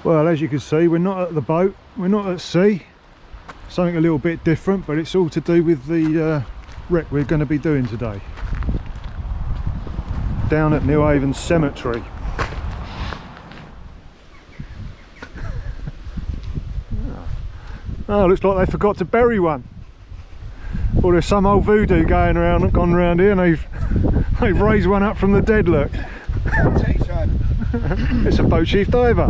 Well, as you can see, we're not at the boat, we're not at sea. Something a little bit different, but it's all to do with the wreck we're going to be doing today. Down at Newhaven Cemetery. Oh, looks like they forgot to bury one. Or there's some old voodoo gone around here, and they've raised one up from the dead, look. It's a boat chief diver.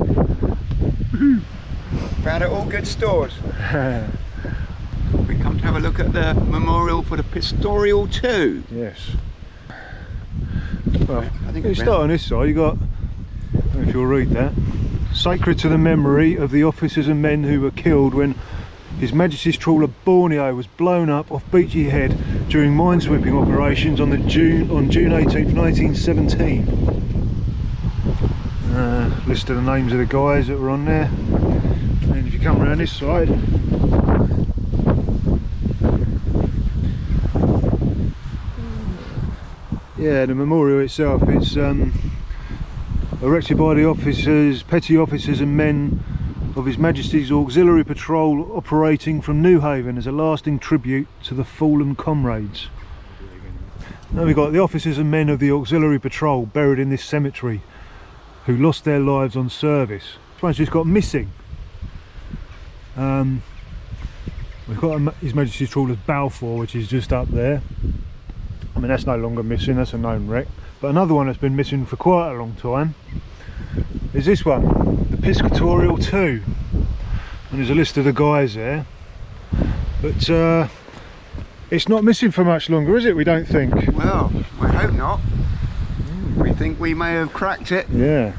Found it all good stores. We come to have a look at the memorial for the Piscatorial 2. Yes. Well, I think you start on this side. You got, I don't know if you'll read that. Sacred to the memory of the officers and men who were killed when His Majesty's trawler Borneo was blown up off Beachy Head during minesweeping operations on June 18th, 1917. List of the names of the guys that were on there. And if you come around this side, yeah, the memorial itself, it's erected by the officers, petty officers and men of His Majesty's Auxiliary Patrol operating from Newhaven as a lasting tribute to the fallen comrades. Now we've got the officers and men of the Auxiliary Patrol buried in this cemetery who lost their lives on service. This one's just got missing. We've got His Majesty's Trawler's Balfour, which is just up there. I mean, that's no longer missing, that's a known wreck. But another one that's been missing for quite a long time is this one, the Piscatorial 2. And there's a list of the guys there. But it's not missing for much longer, is it, we don't think? Well, I hope not. We think we may have cracked it. Yeah.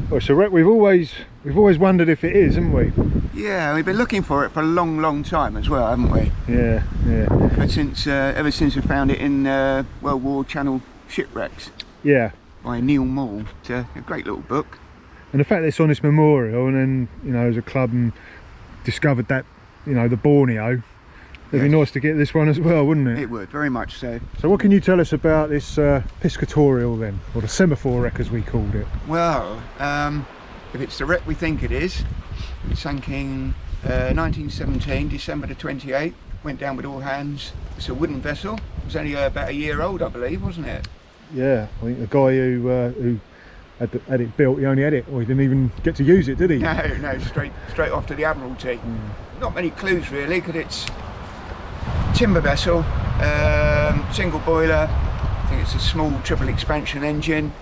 Well, it's a wreck we've always wondered if it is, haven't we? Yeah, we've been looking for it for a long time as well, haven't we? Yeah, yeah. But ever since we found it in World War Channel Shipwrecks. Yeah. By Neil Moore. It's a great little book. And the fact that it's on this memorial, and then, you know, as a club and discovered that, you know, the Borneo, it'd be nice to get this one as well, wouldn't it? It would, very much so. So what can you tell us about this Piscatorial then, or the semaphore wreck as we called it? Well, if it's the wreck we think it is, it sank in 1917, December the 28th, went down with all hands. It's a wooden vessel. It was only about a year old, I believe, wasn't it? Yeah, I think the guy who had it built, he only had it, or he didn't even get to use it, did he? No, straight off to the Admiralty. Not many clues really, because it's timber vessel, single boiler. I think it's a small triple expansion engine.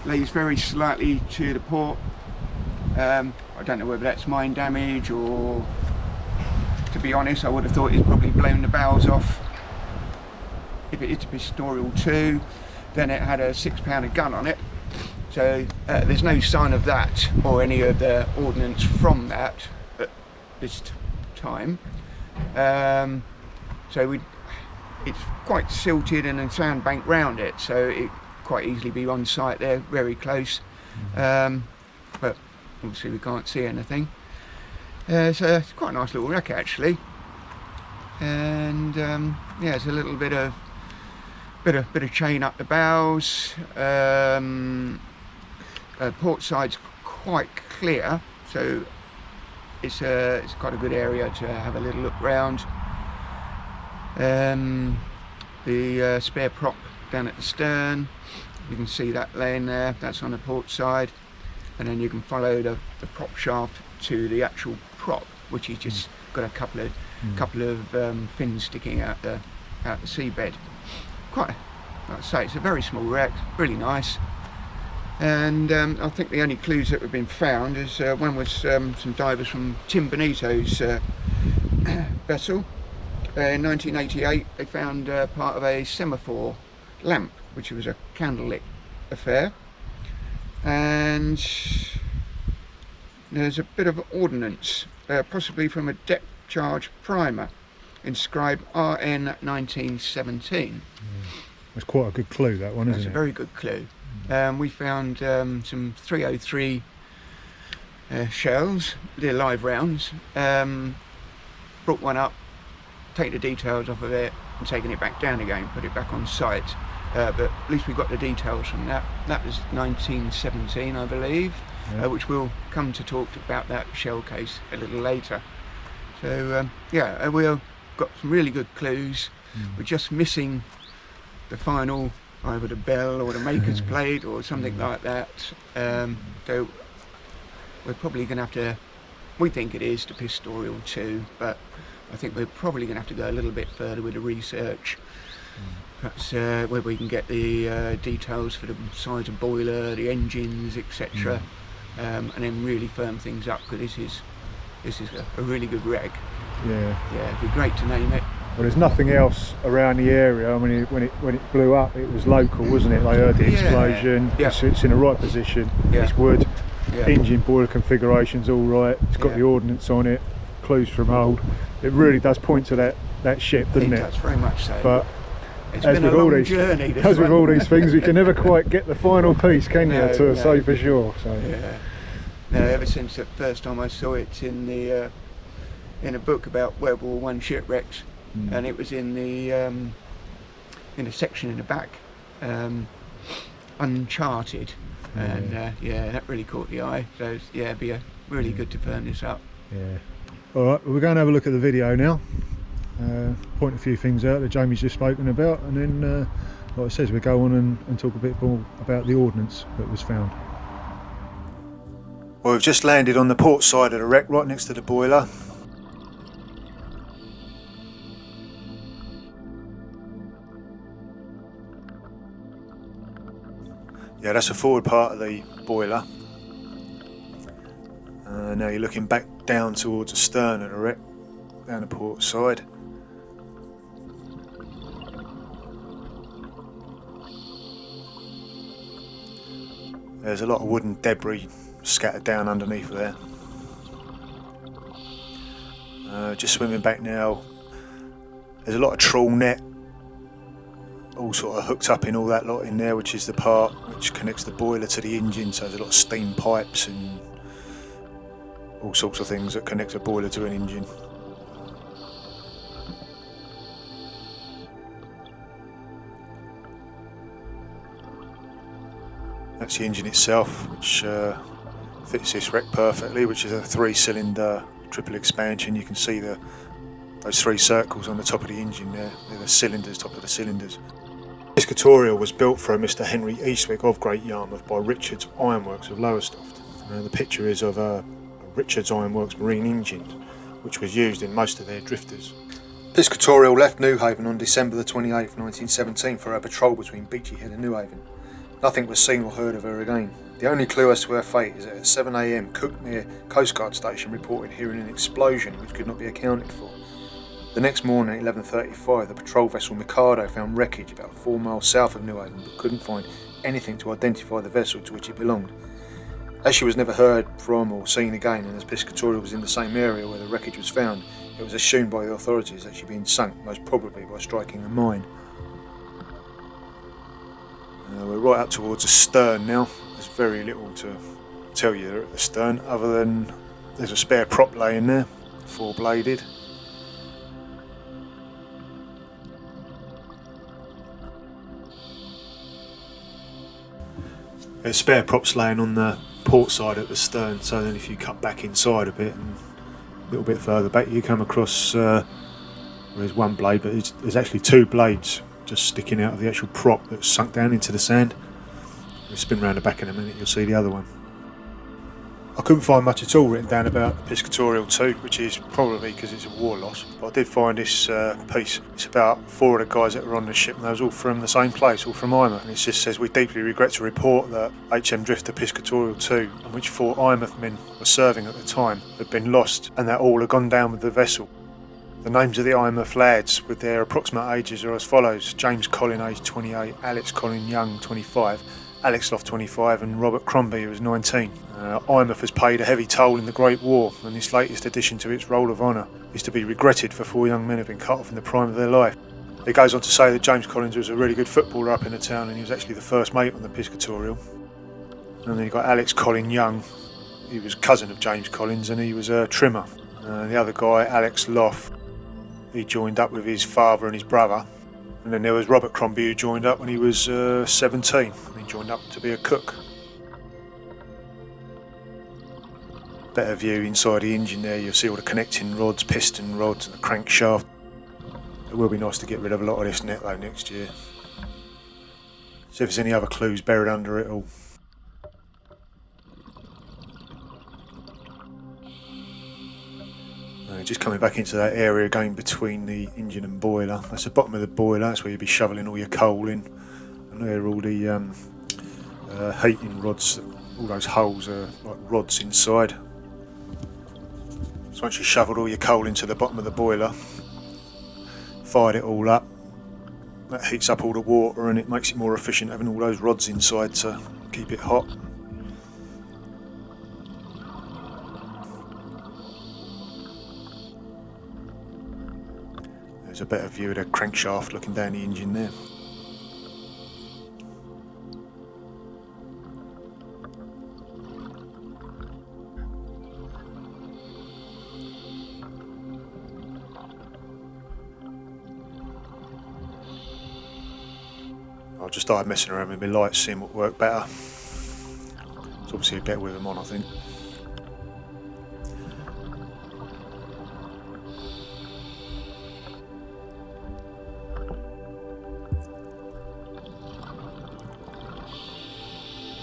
Lays very slightly to the port. I don't know whether that's mine damage or, to be honest, I would have thought it's probably blown the bows off. If it is a Piscatorial 2, then it had a 6-pounder gun on it. So there's no sign of that or any of the ordnance from that at this time. So it's quite silted and a sandbank round it, so it quite easily be on site there, very close. But obviously we can't see anything. So it's quite a nice little wreck actually. And yeah, it's a little bit of chain up the bows. Port side's quite clear, so it's quite a good area to have a little look round. The spare prop down at the stern, you can see that laying there, that's on the port side, and then you can follow the prop shaft to the actual prop, which is just got a couple of fins sticking out the seabed. Quite, like I say, it's a very small wreck, really nice. And I think the only clues that have been found is one was some divers from Tim Benito's vessel. In 1988 they found part of a semaphore lamp, which was a candlelit affair, and there's a bit of ordnance, possibly from a depth charge primer, inscribed RN 1917. That's quite a good clue, that one, isn't it? That's a very good clue. We found some 303 shells, they're live rounds. Brought one up, take the details off of it and taking it back down again, put it back on site. but at least we got the details from that. That was 1917, I believe, Yeah. which we'll come to talk about that shell case a little later. So yeah, we've got some really good clues. We're just missing the final, either the bell or the maker's plate or something like that. So we're probably going to have to, we think it is the Piscatorial 2, but I think we're probably going to have to go a little bit further with the research. Perhaps where we can get the details for the size of boiler, the engines, etc. And then really firm things up, because this is a really good wreck. Yeah, it'd be great to name it. Well, there's nothing else around the area. I mean, when it blew up, it was local, wasn't it? They heard the explosion. Yeah. It's in the right position. Yeah. It's wood. Yeah. Engine boiler configuration's all right. It's got the ordnance on it. Clues from old. It really does point to that ship, doesn't it? It does, very much so. But it's as been a with all long these, journey. as with all these things, you can never quite get the final piece, can you, No, to no. say for sure. So Yeah. No, ever since the first time I saw it in a book about World War One shipwrecks, and it was in a section in the back, Uncharted, and that really caught the eye. So yeah, it'd be really good to firm this up. yeah. All right, well, we're going to have a look at the video now. Point a few things out that Jamie's just spoken about, and then, like I says, we go on and talk a bit more about the ordnance that was found. Well, we've just landed on the port side of the wreck, right next to the boiler. Yeah, that's the forward part of the boiler. Now you're looking back down towards the stern of the wreck, down the port side. There's a lot of wooden debris scattered down underneath there. Just swimming back now. There's a lot of trawl net, all sort of hooked up in all that lot in there, which is the part which connects the boiler to the engine. So there's a lot of steam pipes and all sorts of things that connect a boiler to an engine. That's the engine itself, which fits this wreck perfectly, which is a 3-cylinder triple expansion. You can see those 3 circles on the top of the engine there. They're the cylinders, top of the cylinders. Piscatorial was built for a Mr. Henry Eastwick of Great Yarmouth by Richards Ironworks of Lowestoft. The picture is of a Richards Ironworks marine engine, which was used in most of their drifters. Piscatorial left Newhaven on December the 28th, 1917 for her patrol between Beachy Head and Newhaven. Nothing was seen or heard of her again. The only clue as to her fate is that at 7 AM, Cook near Coast Guard Station reported hearing an explosion which could not be accounted for. The next morning at 11:35, the patrol vessel Mikado found wreckage about 4 miles south of Newhaven, but couldn't find anything to identify the vessel to which it belonged. As she was never heard from or seen again, and as Piscatorial was in the same area where the wreckage was found, it was assumed by the authorities that she'd been sunk, most probably by striking a mine. We're right up towards the stern now. There's very little to tell you there at the stern, other than there's a spare prop laying there, 4-bladed. There's spare props laying on the port side at the stern, so then if you cut back inside a bit and a little bit further back, you come across there's 1 blade, but there's actually 2 blades just sticking out of the actual prop that's sunk down into the sand. We'll spin round the back in a minute, you'll see the other one. I couldn't find much at all written down about the Piscatorial 2, which is probably because it's a war loss, but I did find this piece. It's about 4 of the guys that were on the ship, and they was all from the same place, all from Eyemouth, and it just says, "We deeply regret to report that HM drifter Piscatorial 2, on which 4 Eyemouth men were serving at the time, had been lost, and that all had gone down with the vessel. The names of the Eyemouth lads with their approximate ages are as follows: James Collin, aged 28, Alex Collin Young, 25, Alex Loft, 25, and Robert Crombie, who was 19. Eyemouth has paid a heavy toll in the Great War, and this latest addition to its roll of honour is to be regretted, for 4 young men have been cut off in the prime of their life." It goes on to say that James Collins was a really good footballer up in the town, and he was actually the first mate on the Piscatorial. And then you've got Alex Collin Young. He was cousin of James Collins, and he was a trimmer. The other guy, Alex Loft, he joined up with his father and his brother, And then there was Robert Crombie, who joined up when he was 17. He joined up to be a cook. Better view inside the engine there. You'll see all the connecting rods, piston rods and the crankshaft. It will be nice to get rid of a lot of this net though next year. See if there's any other clues buried under it all. Just coming back into that area going between the engine and boiler. That's the bottom of the boiler. That's where you'll be shoveling all your coal in. And there are all the heating rods. All those holes are like rods inside. So once you've shoveled all your coal into the bottom of the boiler, fired it all up, that heats up all the water and it makes it more efficient having all those rods inside to keep it hot. There's a better view of the crankshaft looking down the engine there. I just started messing around with my lights, seeing what worked better. It's obviously better with them on, I think.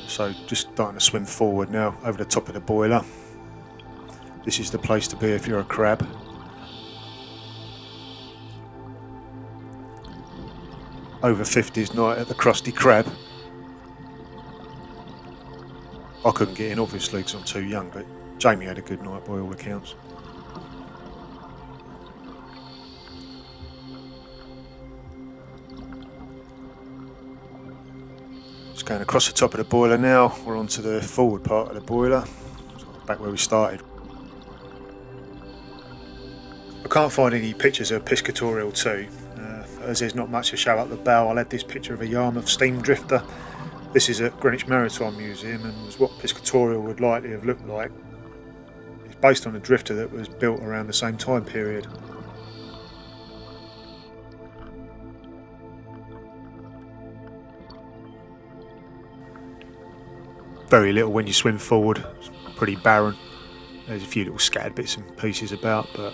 So just starting to swim forward now over the top of the boiler. This is the place to be if you're a crab. Over 50s night at the Krusty Krab. I couldn't get in obviously because I'm too young, but Jamie had a good night by all accounts. Just going across the top of the boiler now, we're onto the forward part of the boiler, back where we started. I can't find any pictures of Piscatorial 2, as there's not much to show up the bow. I'll add this picture of a Yarmouth steam drifter. This is at Greenwich Maritime Museum and was what Piscatorial would likely have looked like. It's based on a drifter that was built around the same time period. Very little when you swim forward, it's pretty barren. There's a few little scattered bits and pieces about, but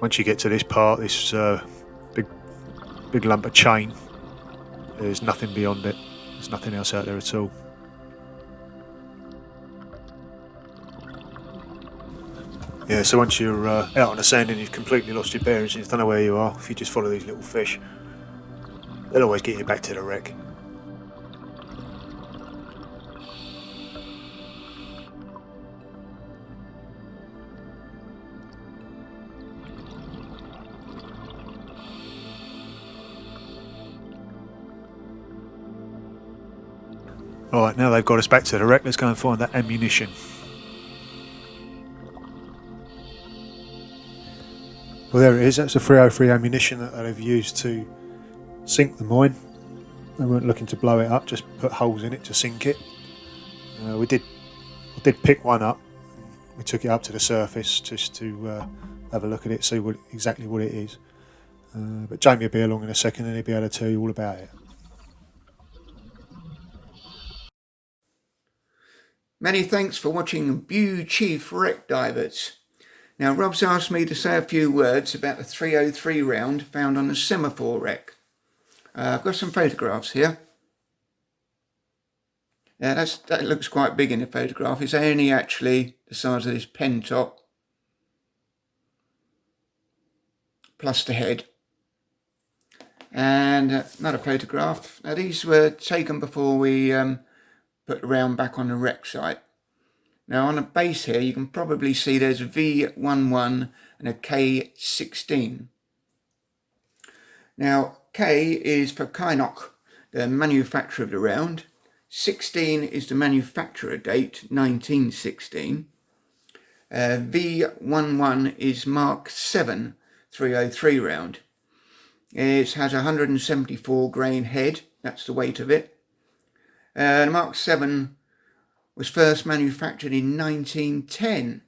once you get to this part, this big lump of chain, there's nothing beyond it. There's nothing else out there at all. Yeah, so once you're out on the sand and you've completely lost your bearings and you don't know where you are, if you just follow these little fish, they'll always get you back to the wreck. Right, now they've got us back to the wreck, let's go and find that ammunition. Well, there it is, that's the 303 ammunition that they've used to sink the mine. They weren't looking to blow it up, just put holes in it to sink it. I did pick one up. We took it up to the surface just to have a look at it, see exactly what it is. But Jamie will be along in a second and he'll be able to tell you all about it. Many thanks for watching Bew Chief Wreck Divers. Now Rob's asked me to say a few words about the 303 round found on the Semaphore wreck. I've got some photographs here. Yeah, that looks quite big in the photograph. It's only actually the size of this pen top, plus the head. And another photograph. Now these were taken before we put the round back on the wreck site. Now on the base here you can probably see there's a V11 and a K16. Now K is for Kynoch, the manufacturer of the round. 16 is the manufacturer date, 1916. V11 is Mark 7 303 round. It has a 174 grain head, that's the weight of it. The Mark 7 was first manufactured in 1910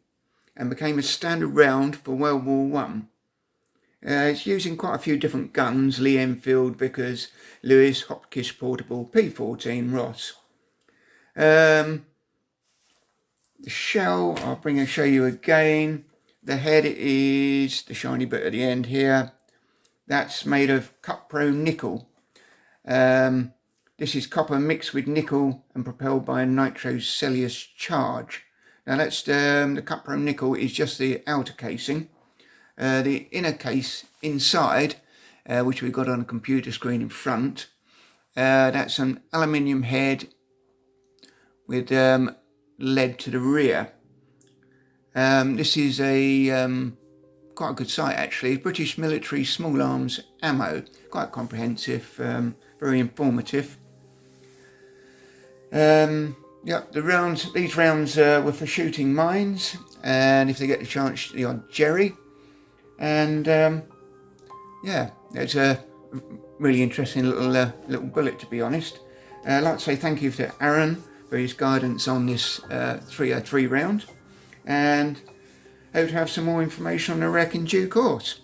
and became a standard round for World War I. It's using quite a few different guns: Lee Enfield, Vickers, Lewis, Hotchkiss Portable, P14 Ross. The shell, I'll show you again. The head is the shiny bit at the end here. That's made of Cupro nickel. This is copper mixed with nickel and propelled by a nitrocellulose charge. Now that's the Cupro nickel is just the outer casing. The inner case inside, which we've got on a computer screen in front, that's an aluminium head with lead to the rear. This is a quite a good site actually. British Military Small Arms Ammo, quite comprehensive, very informative. Yeah, these rounds were for shooting mines, and if they get the chance, the odd jerry. And yeah, it's a really interesting little bullet, to be honest. I'd like to say thank you to Aaron for his guidance on this 303 round, and hope to have some more information on the wreck in due course.